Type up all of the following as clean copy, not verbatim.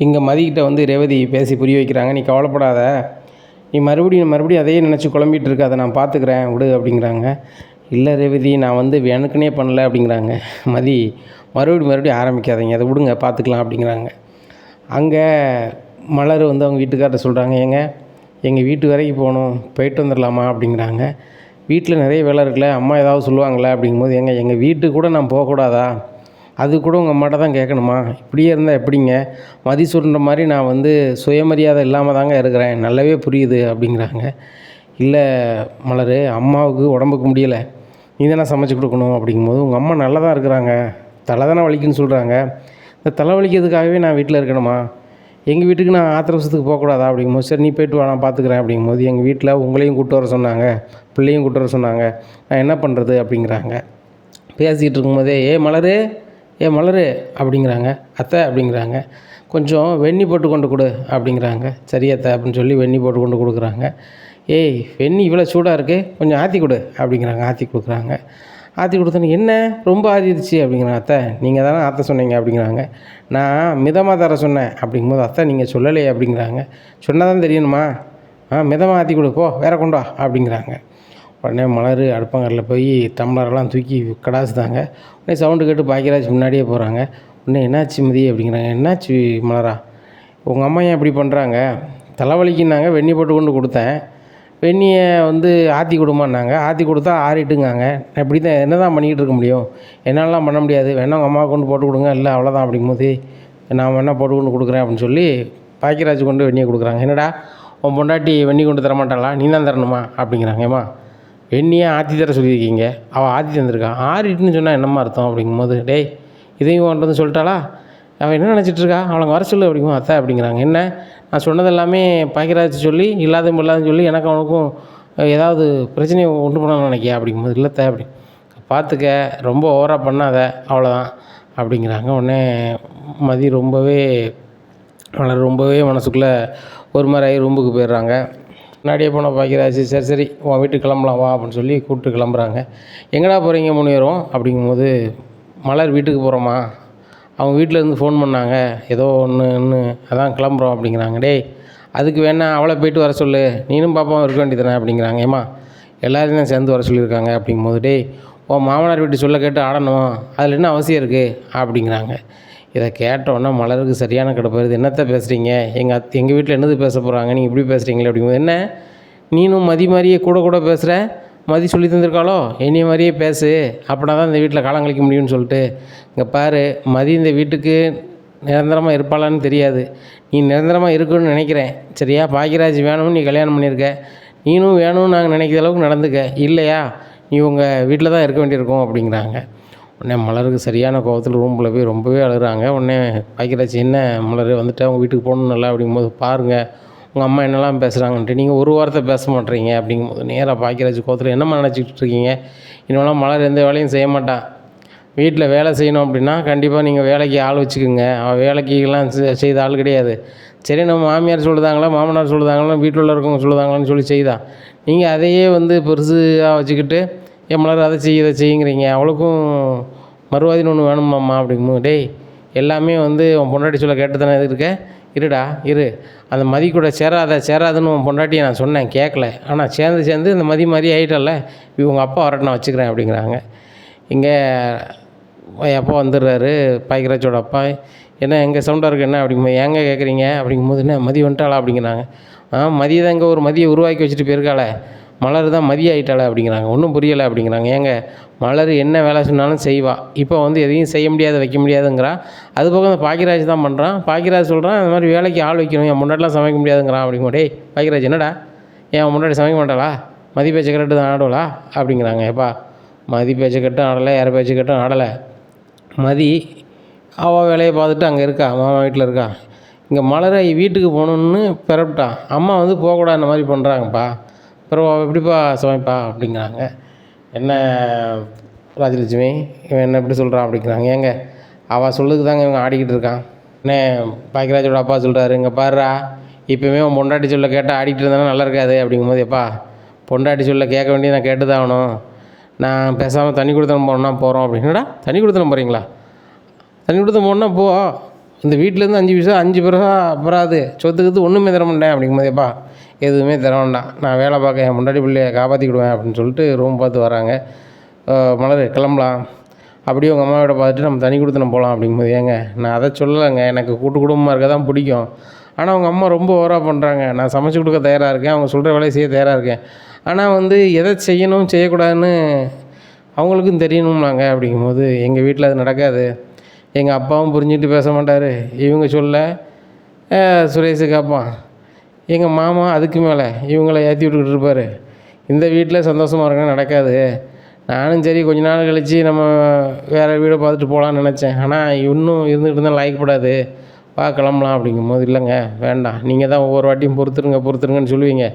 இங்கே மதிக்கிட்ட வந்து ரேவதி பேசி புரிய வைக்கிறாங்க. நீ கவலைப்படாத, நீ மறுபடியும் அதையே நினச்சி குழம்பிட்டு இருக்க, அதை நான் பார்த்துக்கிறேன் விடு அப்படிங்கிறாங்க. இல்லை ரேவதி, நான் வந்து எனக்குன்னே பண்ணல அப்படிங்கிறாங்க. மதி மறுபடியும் ஆரம்பிக்காதீங்க, அதை விடுங்க பார்த்துக்கலாம் அப்படிங்கிறாங்க. அங்கே மலர் வந்து அவங்க வீட்டுக்கார்ட்ட சொல்கிறாங்க, எங்கள் வீட்டு வரைக்கும் போகணும், போயிட்டு வந்துடலாமா அப்படிங்கிறாங்க. வீட்டில் நிறைய வேலை இருக்குல்ல, அம்மா ஏதாவது சொல்லுவாங்களே அப்படிங்கும்போது, எங்கள் வீட்டுக்கு கூட நான் போகக்கூடாதா, அது கூட உங்கள் அம்மாட்ட தான் கேட்கணுமா, இப்படியே இருந்தால் எப்படிங்க, மதி சொல்கிற மாதிரி நான் வந்து சுயமரியாதை இல்லாமல் தாங்க இருக்கிறேன், நல்லாவே புரியுது அப்படிங்கிறாங்க. இல்லை மலர், அம்மாவுக்கு உடம்புக்கு முடியலை, நீ தானே சமைச்சு கொடுக்கணும் அப்படிங்கும்போது, உங்கள் அம்மா நல்லா தான் இருக்கிறாங்க, தலை தானே வலிக்குன்னு சொல்கிறாங்க, இந்த தலை வலிக்கிறதுக்காகவே நான் வீட்டில் இருக்கணுமா, எங்கள் வீட்டுக்கு நான் ஆத்திர அவசரத்துக்கு போகக்கூடாதா அப்படிங்கும்போது, சரி நீ போய்ட்டு வா நான் பார்த்துக்கிறேன் அப்படிங்கும்போது, எங்கள் வீட்டில் உங்களையும் கூப்பிட்டு வர சொன்னாங்க, பிள்ளையும் கூப்பிட்டு வர சொன்னாங்க, நான் என்ன பண்ணுறது அப்படிங்கிறாங்க. பேசிக்கிட்டு இருக்கும்போதே ஏ மலர் அப்படிங்கிறாங்க. அத்தை அப்படிங்கிறாங்க. கொஞ்சம் வெந்நி போட்டு கொண்டு கொடு அப்படிங்கிறாங்க. சரி அத்தை அப்படின்னு சொல்லி வெந்நி போட்டு கொண்டு கொடுக்குறாங்க. ஏய் வெந்நி இவ்வளோ சூடாக இருக்குது, கொஞ்சம் ஆற்றி கொடு அப்படிங்கிறாங்க. ஆற்றி கொடுக்குறாங்க. ஆற்றி கொடுத்தோன்னு என்ன ரொம்ப ஆறிடுச்சு அப்படிங்கிறாங்க. அத்தை நீங்கள் தானே ஆற்ற சொன்னீங்க அப்படிங்கிறாங்க. நான் மிதமாக தர சொன்னேன் அப்படிங்கும்போது, அத்தை நீங்கள் சொல்லலையே அப்படிங்கிறாங்க. சொன்னால் தான் தெரியணுமா, மிதமாக ஆற்றி கொடு, போ வேற கொண்டு வா அப்படிங்கிறாங்க. உடனே மலர் அடுப்பங்கரில் போய் டம்ளரெல்லாம் தூக்கி கடாசுதாங்க. உடனே சவுண்டு கேட்டு பாக்கியராஜ் முன்னாடியே போகிறாங்க. உடனே என்னாச்சு மதி அப்படிங்கிறாங்க. என்னாச்சு மலரா, உங்கள் அம்மா ஏன் இப்படி பண்ணுறாங்க, தலைவலிக்குன்னாங்க, வெந்நி போட்டு கொண்டு கொடுத்தேன், வெந்நியை வந்து ஆற்றி கொடுமான்னாங்க, ஆற்றி கொடுத்தா ஆறிட்டுங்காங்க, நான் இப்படி தான் என்ன தான் பண்ணிக்கிட்டு இருக்க முடியும், என்னாலலாம் பண்ண முடியாது, வேணா உங்கள் அம்மாவை கொண்டு போட்டு கொடுங்க, இல்லை அவ்வளோதான் அப்படிங்கும்போது, நான் வேணா போட்டு கொண்டு கொடுக்குறேன் அப்படின்னு சொல்லி பாக்கியராஜ் கொண்டு வெந்நியை கொடுக்குறாங்க. என்னடா உன் பொண்டாட்டி வெந்நி கொண்டு தரமாட்டாளா, நீ தான் தரணுமா அப்படிங்கிறாங்க. ஏம்மா வெந்நியை ஆற்றி தர சொல்லியிருக்கீங்க, அவள் ஆற்றி தந்திருக்கான், ஆறிட்டுன்னு சொன்னால் என்னம்மா அர்த்தம் அப்படிங்கும்போது, டேய் இதையும் கொண்டு வந்து சொல்லிட்டாளா, அவள் என்ன நினச்சிட்ருக்கா, அவளை வர சொல்லு அப்படிங்கும்போது, அத்தை அப்படிங்கிறாங்க. என்ன நான் சொன்னது எல்லாமே பாக்கியராஜ் சொல்லி இல்லாதுன்னு சொல்லி எனக்கு அவனுக்கும் ஏதாவது பிரச்சனையை உண்டு பண்ணணும்னு நினைக்கியா அப்படிங்கும்போது, இல்லைத்த அப்படி பார்த்துக்க, ரொம்ப ஓவராக பண்ணாத அவ்வளோதான் அப்படிங்கிறாங்க. உடனே மதி ரொம்பவே மனசுக்குள்ளே ஒரு மாதிரி ஆகி ரூமுக்கு போயிடுறாங்க. முன்னாடியே போன பாக்கியராஜ் சரி உன் வீட்டுக்கு கிளம்பலாம் வா அப்படின்னு சொல்லி கூப்பிட்டு கிளம்புறாங்க. எங்கடா போகிறீங்க 3 பேரும் அப்படிங்கும்போது, மலர் வீட்டுக்கு போகிறோமா, அவங்க வீட்டில் இருந்து ஃபோன் பண்ணாங்க, ஏதோ ஒன்று அதான் கிளம்புறோம் அப்படிங்கிறாங்க. டேய் அதுக்கு வேணா அவளை போய்ட்டு வர சொல்லு, நீனும் பாப்பாவும் இருக்க வேண்டியதானே அப்படிங்கிறாங்க. ஏம்மா எல்லோரும் தான் சேர்ந்து வர சொல்லியிருக்காங்க அப்படிங்கும்போது, டேய் உன் மாமனார் வீட்டு சொல்ல கேட்டு ஆடணும், அதில் என்ன அவசியம் இருக்குது அப்படிங்கிறாங்க. இதை கேட்டோன்னா மலருக்கு சரியான கிடப்பருது. என்னத்தை பேசுகிறீங்க, எங்கள் வீட்டில் என்னது பேச போகிறாங்க, நீங்கள் இப்படி பேசுகிறீங்களே அப்படிங்கும்போது, என்ன நீனும் மதி மாதிரியே கூட பேசுகிற, மதி சொல்லி தந்திருக்காளோ என்னைய மாதிரியே பேசு, அப்படின்னா தான் இந்த வீட்டில் காலம் கழிக்க முடியும்னு சொல்லிட்டு, இங்கே பாரு மதி இந்த வீட்டுக்கு நிரந்தரமாக இருப்பாளான்னு தெரியாது, நீ நிரந்தரமாக இருக்குன்னு நினைக்கிறேன் சரியா, பாக்கியராஜ் வேணும்னு நீ கல்யாணம் பண்ணியிருக்க, நீனும் வேணும்னு நாங்கள் நினைக்கிற அளவுக்கு நடந்துக்க, இல்லையா நீ உங்கள் வீட்டில் தான் இருக்க வேண்டியிருக்கும் அப்படிங்கிறாங்க. உடனே மலருக்கு சரியான கோபத்தில் ரூமில் போய் ரொம்பவே அழுகிறாங்க. உடனே பாக்கியராஜ் என்ன மலர் வந்துட்டு அவங்க வீட்டுக்கு போகணும் நல்லா அப்படிங்கும்போது, பாருங்கள் உங்கள் அம்மா என்னெல்லாம் பேசுகிறாங்கன்ட்டு, நீங்கள் ஒரு வார்த்தை பேச மாட்டேறீங்க அப்படிங்கும்போது, நேராக பாக்கியராஜ் கோபத்தில் என்னம்மா நினச்சிக்கிட்டு இருக்கீங்க, இனிமேலாம் மலர் எந்த வேலையும் செய்ய மாட்டான், வீட்டில் வேலை செய்யணும் அப்படின்னா கண்டிப்பாக நீங்கள் வேலைக்கு ஆள் வச்சுக்கோங்க, அவள் வேலைக்கெல்லாம் செய்த ஆள் கிடையாது, சரி நம்ம மாமியார் சொல்லுதாங்களா மாமனார் சொல்லுதாங்களா வீட்டில் இருக்கவங்க சொல்லுதாங்களான்னு சொல்லி செய்தான், நீங்கள் அதையே வந்து பெருசாக வச்சுக்கிட்டு என் மலர் அதை இதை செய்யுங்கிறீங்க, அவளுக்கும் மறுவாதின்னு ஒன்று வேணுமாம்மா அப்படிங்கும்போது, டேய் எல்லாமே வந்து உன் பொண்டாட்டி சொல்ல கேட்டு தானே இருக்க, இருடா இரு, அந்த மதி கூட சேராதுன்னு உன் பொண்டாட்டியை நான் சொன்னேன் கேட்கல, ஆனால் சேர்ந்து இந்த மதி மாதிரி ஆகிட்டல்ல, இவங்க அப்பா வரட்டு நான் வச்சுக்கிறேன் அப்படிங்கிறாங்க. இங்கே அப்பா வந்துடுறாரு பாக்கியராஜோட அப்பா, என்ன எங்கள் சவுண்டாக இருக்குது என்ன அப்படிங்கும்போது, ஏங்க கேட்குறீங்க அப்படிங்கும்போது, என்ன மதி வந்துட்டாளா அப்படிங்கிறாங்க. மதியை தான் இங்கே ஒரு மதியை உருவாக்கி வச்சுட்டு போயிருக்காளே, மலர் தான் மதிய ஆகிட்டாளே அப்படிங்கிறாங்க. ஒன்றும் புரியலை அப்படிங்கிறாங்க. ஏங்க மலர் என்ன வேலை சொன்னாலும் செய்வா, இப்போ வந்து எதையும் செய்ய முடியாது வைக்க முடியாதுங்கிறா, அது போக அந்த பாக்கியராஜ் தான் பண்ணுறான், பாக்கியராஜ் சொல்கிறான் இந்த மாதிரி வேலைக்கு ஆள் வைக்கணும், என் முன்னாடிலாம் சமைக்க முடியாதுங்கிறான் அப்படிங்கும்போது, டேய் பாக்கியராஜ் என்னடா ஏன் முன்னாடி சமைக்க மாட்டாளா, மதி பேச்சை கரெக்டு தான் ஆடுவலா அப்படிங்கிறாங்க. ஏப்பா மதி பேச்சை கட்டும் ஆடலை, யார் பேச்சை கட்டும் ஆடலை, மதி அவள் வேலையை பார்த்துட்டு அங்கே இருக்கா, மாமா வீட்டில் இருக்கா, இங்கே மலரை வீட்டுக்கு போகணுன்னு பிறப்பிட்டான், அம்மா வந்து போகக்கூடாது இந்த மாதிரி பண்ணுறாங்கப்பா, அப்புறம் எப்படிப்பா சமைப்பா அப்படிங்கிறாங்க. என்ன ராஜலட்சுமி இவன் என்ன எப்படி சொல்கிறான் அப்படிங்கிறாங்க. ஏங்க அவள் சொல்லுக்கு தாங்க இவங்க ஆடிக்கிட்டு இருக்கான். என்ன பாக்கியராஜோட அப்பா சொல்கிறாரு, இங்கே பாருடா இப்போவுமே உன் பொண்டாட்டி சொல்ல கேட்டால் ஆடிக்கிட்டு இருந்தாலும் நல்லா இருக்காது அப்படிங்கும்போது, எப்பா பொண்டாட்டி சொல்ல கேட்க வேண்டியது நான் கேட்டு தான் ஆகணும், நான் பேசாமல் தண்ணி கொடுத்தனம் போகிறோன்னா போகிறோம் அப்படின்னடா, தண்ணி கொடுத்தனம் போகிறீங்களா, தண்ணி கொடுத்தனம் போனால் போ, இந்த வீட்டிலேருந்து 5 பைசா 5 பைசா அப்புறாது சொத்துக்கு ஒன்றுமே தர மாட்டேன் அப்படிங்கும்போதேப்பா எதுவுமே தர வேண்டாம், நான் வேலை பார்க்க என் முன்னாடி பிள்ளைய காப்பாற்றிக்கிடுவேன் அப்படின்னு சொல்லிட்டு ரூம் பார்த்து வராங்க. மலர் கிளம்பலாம், அப்படியே உங்கள் அம்மா வீட்டை பார்த்துட்டு நம்ம தனி கொடுத்து நம்ம போகலாம் அப்படிங்கும்போது, ஏங்க நான் அதை சொல்லலைங்க, எனக்கு கூட்டு குடும்பமாக இருக்க தான் பிடிக்கும். ஆனால் அவங்க அம்மா ரொம்ப ஓவராக பண்ணுறாங்க. நான் சமைச்சு கொடுக்க தயாராக இருக்கேன், அவங்க சொல்கிற வேலையை செய்ய தயாராக இருக்கேன். ஆனால் வந்து எதை செய்யணும் செய்யக்கூடாதுன்னு அவங்களுக்கும் தெரியணும்னாங்க. அப்படிங்கும்போது எங்கள் வீட்டில் அது நடக்காது. எங்கள் அப்பாவும் புரிஞ்சுட்டு பேச மாட்டார். இவங்க சொல்ல சுரேஷ் கேட்பான். எங்கள் மாமா அதுக்கு மேலே இவங்கள ஏற்றி விட்டுக்கிட்டு இருப்பார். இந்த வீட்டில் சந்தோஷமாக இருக்க நடக்காது. நானும் சரி கொஞ்ச நாள் கழித்து நம்ம வேறு வீடை பார்த்துட்டு போகலான்னு நினச்சேன். ஆனால் இன்னும் இருந்துக்கிட்டு இருந்தால் லாய்க்கப்படாது, வா கிளம்பலாம் அப்படிங்கும்போது, இல்லைங்க வேண்டாம், நீங்கள் தான் ஒவ்வொரு வாட்டியும் பொறுத்துருங்கன்னு சொல்லுவீங்க.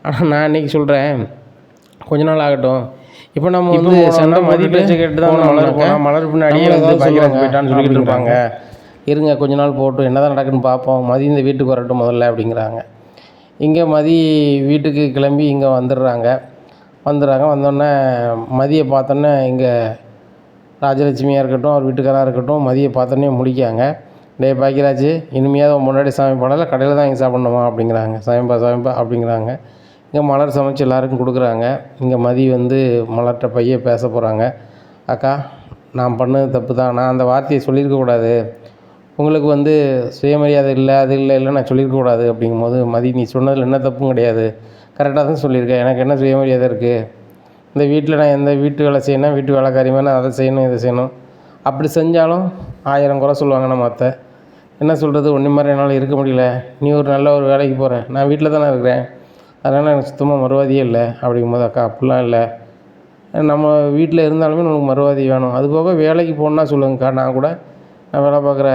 ஆனால் நான் இன்றைக்கி சொல்கிறேன், கொஞ்ச நாள் ஆகட்டும். இப்போ நம்ம வந்து சண்டை மதி பேச்சை கேட்டு தான் மலர் பின்னாடியே வந்து பாக்கியராஜ் போயிட்டான்னு சொல்லிக்கிட்டு இருப்பாங்க. இருங்க கொஞ்ச நாள் போட்டும், என்ன தான் நடக்குதுன்னு பார்ப்போம், மதி இந்த வீட்டுக்கு வரட்டும் முதல்ல அப்படிங்கிறாங்க. இங்கே மதி வீட்டுக்கு கிளம்பி இங்கே வந்துடுறாங்க. வந்தோடனே மதியை பார்த்தோன்னே இங்கே ராஜலட்சுமியாக இருக்கட்டும், அவர் வீட்டுக்காராக இருக்கட்டும், மதியை பார்த்தோன்னே முடிக்காங்க. டேய் பாக்கியராஜ், இனிமையாவது முன்னாடி சமைப்பாடல கடையில் தான் இங்கே சாப்பிட்ணுமா அப்படிங்கிறாங்க. சமைப்பா அப்படிங்கிறாங்க. இங்கே மலர் சமைச்சு எல்லாருக்கும் கொடுக்குறாங்க. இங்கே மதி வந்து மலர்கிட்ட பைய பேச போகிறாங்க. அக்கா, நான் பண்ணது தப்பு தான், நான் அந்த வார்த்தையை சொல்லியிருக்கக்கூடாது, உங்களுக்கு வந்து சுயமரியாதை இல்லை, அது இல்லை நான் சொல்லியிருக்கக்கூடாது அப்படிங்கும்போது, மதி நீ சொன்னதில் என்ன தப்பும் கிடையாது, கரெக்டாக தான் சொல்லியிருக்கேன், எனக்கு என்ன சுயமரியாதை இருக்குது, இந்த வீட்டில் நான் எந்த வீட்டு வேலை செய்யணும், வீட்டு வேலைக்காரியமாக நான் அதை செய்யணும் இதை செய்யணும், அப்படி செஞ்சாலும் 1000 குறை சொல்லுவாங்க நம்ம அத்தை. என்ன சொல்கிறது, ஒன்றி மாதிரி என்னால் இருக்க முடியல, நீ ஒரு நல்ல ஒரு வேலைக்கு போகிற, நான் வீட்டில் தானே இருக்கிறேன், அதனால் எனக்கு சுத்தமாக மறுவாதியே இல்லை அப்படிங்கும்போது, அக்கா அப்படிலாம் இல்லை, நம்ம வீட்டில் இருந்தாலுமே நமக்கு மறுவாதி வேணும், அதுபோக வேலைக்கு போகணுன்னா சொல்லுங்கக்கா, நான் கூட நான் வேலை பார்க்குற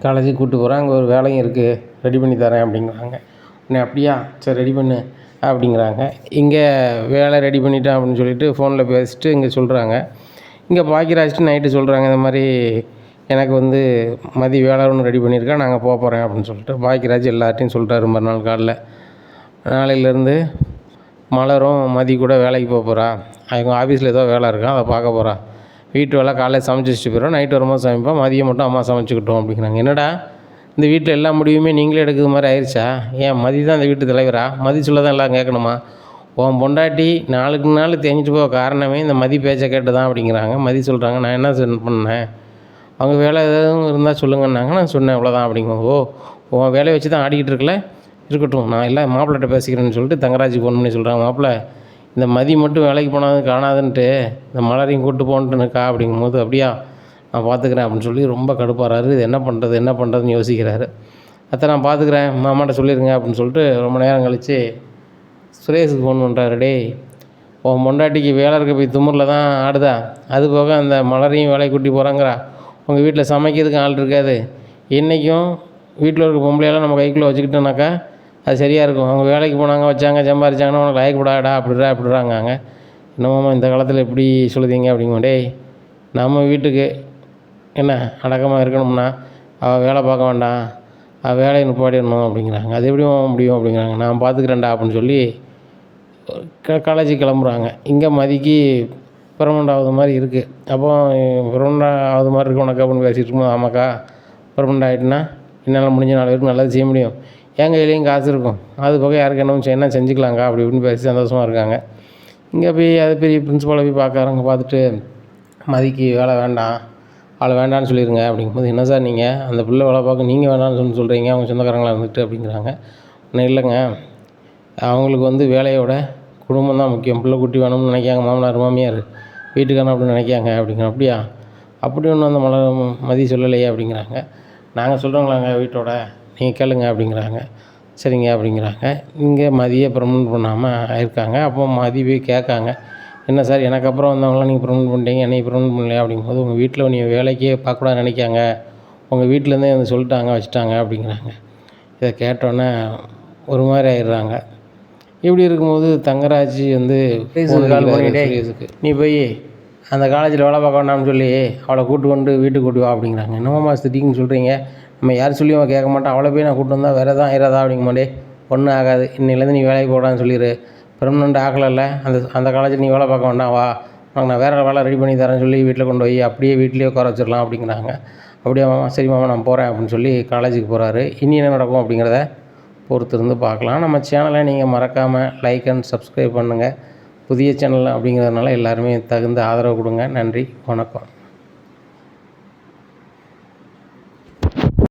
காலேஜுக்கு கூப்பிட்டு போகிறேன், அங்கே ஒரு வேலையும் இருக்குது, ரெடி பண்ணி தரேன் அப்படிங்கிறாங்க. உடனே அப்படியா, சரி ரெடி பண்ணு அப்படிங்கிறாங்க. இங்கே வேலை ரெடி பண்ணிட்டேன் அப்படின்னு சொல்லிட்டு ஃபோனில் பேசிட்டு இங்கே சொல்கிறாங்க. இங்கே பாக்கியராஜ்ட்டு நைட்டு சொல்கிறாங்க, இந்த மாதிரி எனக்கு வந்து மதி வேலை ஒன்று ரெடி பண்ணியிருக்கேன், நாங்கள் போகிறேன் அப்படின்னு சொல்லிட்டு பாக்கியராஜ் எல்லார்ட்டையும் சொல்லிட்டாரு. மறுநாள் காலைல, நாளையிலேருந்து மலரும் மதி கூட வேலைக்கு போகிறா, அவங்க ஆஃபீஸில் ஏதோ வேலை இருக்கான், அதை பார்க்க போகிறா, வீட்டு வேலை காலையில் சமைச்சு வச்சுட்டு போயிடும், நைட்டு வரும்போது சமைப்பா, மதியம் மட்டும் அம்மா சமைச்சிக்கிட்டோம் அப்படிங்கிறாங்க. என்னடா இந்த வீட்டில் எல்லா முடிவுமே நீங்களே எடுக்கிற மாதிரி ஆயிடுச்சா, ஏன் மதி தான் இந்த வீட்டு தலைவரா, மதி சொல்ல தான் எல்லாம் கேட்கணுமா, உன் பொண்டாட்டி நாளுக்கு நாள் தேஞ்சிட்டு போக காரணமே இந்த மதி பேச்சை கேட்டு தான் அப்படிங்கிறாங்க. மதி சொல்கிறாங்க, நான் என்ன பண்ணேன், அவங்க வேலை எதுவும் இருந்தால் சொல்லுங்கன்னாங்க, நான் சொன்னேன் அவ்வளோதான் அப்படிங்கும்போது, உன் வேலையை வச்சு தான் ஆடிக்கிட்டு இருக்கல, இருக்கட்டும் நான் இல்லை மாப்பிள்ளைகிட்ட பேசிக்கிறேன்னு சொல்லிட்டு தங்கராஜ் ஃபோன் பண்ணி சொல்கிறாங்க. மாப்பிள்ளை இந்த மதி மட்டும் வேலைக்கு போனது காணாதுன்ட்டு இந்த மலரையும் கூப்பிட்டு போன்ட்டுனுக்கா அப்படிங்கும்போது, அப்படியா நான் பார்த்துக்கிறேன் அப்படின்னு சொல்லி ரொம்ப கடுப்பாகிறாரு. இது என்ன பண்ணுறதுன்னு யோசிக்கிறாரு. அத்தை நான் பார்த்துக்கிறேன், மாமாட்ட சொல்லிடுங்க அப்படின்னு சொல்லிட்டு ரொம்ப நேரம் கழித்து சுரேஷுக்கு ஃபோன் பண்ணுறாரு. டேய், உன் பொண்டாட்டிக்கு வேலை இருக்க போய் துமுறில் தான் ஆடுதா, அது போக அந்த மலரையும் வேலைக்கு கூட்டி போகிறாங்கிறா, உங்கள் வீட்டில் சமைக்கிறதுக்கு ஆள் இருக்காது, இன்றைக்கும் வீட்டில் இருக்க பொம்பளையெல்லாம் நம்ம கைக்குள்ளே வச்சுக்கிட்டோன்னாக்கா அது சரியாக இருக்கும், அவங்க வேலைக்கு போனாங்க வச்சாங்க சம்பாரிச்சாங்கன்னா உனக்கு லாயக்கூடாடா அப்படிறாங்க. என்னமாம்மா இந்த காலத்தில் எப்படி சொல்லுதீங்க அப்படிங்க. டேய், நம்ம வீட்டுக்கு என்ன அடக்கமாக இருக்கணும்னா அவள் வேலை பார்க்க வேண்டாம், அவள் வேலையை நிப்பாட்டிடணும் அப்படிங்கிறாங்க. அது எப்படி முடியும் அப்படிங்கிறாங்க. நான் பார்த்துக்கிறேன்டா அப்படின்னு சொல்லி காலேஜுக்கு கிளம்புறாங்க. இங்கே மதிக்கு பெர்மனண்ட் ஆகுது மாதிரி இருக்குது. அப்போ பெர்மனண்ட் ஆகுது மாதிரி இருக்கு உனக்கு அப்படின்னு பேசிகிட்டு இருக்கும்போது, ஆமாக்கா பெர்மனண்ட் ஆகிட்டுனா என்னால் முடிஞ்ச 4 பேருக்கு நல்லது செய்ய முடியும், என் கையிலையும் காசு இருக்கும், அது போக யாருக்கு என்ன செஞ்சுக்கலாங்க்கா அப்படி இப்படின்னு பேசி சந்தோஷமாக இருக்காங்க. இங்கே போய் அது பெரிய பிரின்சிபாலை போய் பார்க்குறாங்க. பார்த்துட்டு மதிக்கு வேலை வேண்டாம், அவளை வேண்டான்னு சொல்லிடுங்க அப்படிங்கும்போது, என்ன சார் நீங்கள் அந்த பிள்ளை வேலை பார்க்க நீங்கள் வேண்டாம்னு சொல்கிறீங்க, அவங்க சொந்தக்காரங்களாக இருந்துட்டு அப்படிங்கிறாங்க. ஒன்றும் இல்லைங்க, அவங்களுக்கு வந்து வேலையோட குடும்பம் தான் முக்கியம், பிள்ளை குட்டி வேணும்னு நினைக்காங்க, மாமனார் மாமியார் வீட்டுக்காரன் அப்படின்னு நினைக்காங்க அப்படிங்கிற. அப்படியா, அப்படி ஒன்றும் அந்த மதி சொல்லலையே அப்படிங்கிறாங்க. நாங்கள் சொல்கிறோங்களாங்க வீட்டோட, நீங்கள் கேளுங்க அப்படிங்கிறாங்க. சரிங்க அப்படிங்கிறாங்க. இங்கே மதியை பெர்மனண்ட் பண்ணாமல் ஆயிருக்காங்க. அப்போ மதி போய் கேட்காங்க, என்ன சார் எனக்கு அப்புறம் வந்தவங்களாம் நீங்கள் பெர்மனண்ட் பண்ணிட்டீங்க, என்னைக்கு பெர்மனண்ட் பண்ணலையா அப்படிங்கும்போது, உங்கள் வீட்டில் நீ வேலைக்கே பார்க்கக்கூடாது நினைக்காங்க, உங்கள் வீட்டிலேருந்தே வந்து சொல்லிட்டாங்க வச்சுட்டாங்க அப்படிங்கிறாங்க. இதை கேட்டோன்னே ஒரு மாதிரி ஆயிடுறாங்க. இப்படி இருக்கும்போது தங்கராஜ் வந்து கால் பண்ணிட்டே நீ போய் அந்த காலேஜில் வேலை பார்க்க வேண்டாம்னு சொல்லி அவளை கூட்டு வீட்டுக்கு கூட்டி வா அப்படிங்கிறாங்க. என்னமாம்மா திடீர்னு சொல்கிறீங்க, நம்ம யார் சொல்லியும் அவன் கேட்க மாட்டான், அவளை போய் நான் கூப்பிட்டு வந்தால் வேறு எதாவது ஆயிராதா அப்படிங்க மாட்டே, ஒன்றும் ஆகாது, இன்னிலேருந்து நீ வேலைக்கு போடான்னு சொல்லிடு, பெர்மனண்ட் ஆகலைல்ல அந்த காலேஜில் நீ வேலை பார்க்க வேண்டாம், வா உனக்கு நான் வேறு வேலை ரெடி பண்ணி தரேன்னு சொல்லி வீட்டில் கொண்டு போய் அப்படியே வீட்லேயே உட்கார வச்சிடலாம் அப்படிங்கிறாங்க. அப்படியா மாமா, சரி மாமா நான் போகிறேன் அப்படின்னு சொல்லி காலேஜுக்கு போகிறாரு. இனி என்ன நடக்கும் அப்படிங்கிறத பொறுத்திருந்து பார்க்கலாம். நம்ம சேனலை நீங்கள் மறக்காமல் லைக் அண்ட் சப்ஸ்கிரைப் பண்ணுங்கள். புதிய சேனல் அப்படிங்கிறதுனால எல்லாருமே தகுந்த ஆதரவு கொடுங்க. நன்றி, வணக்கம்.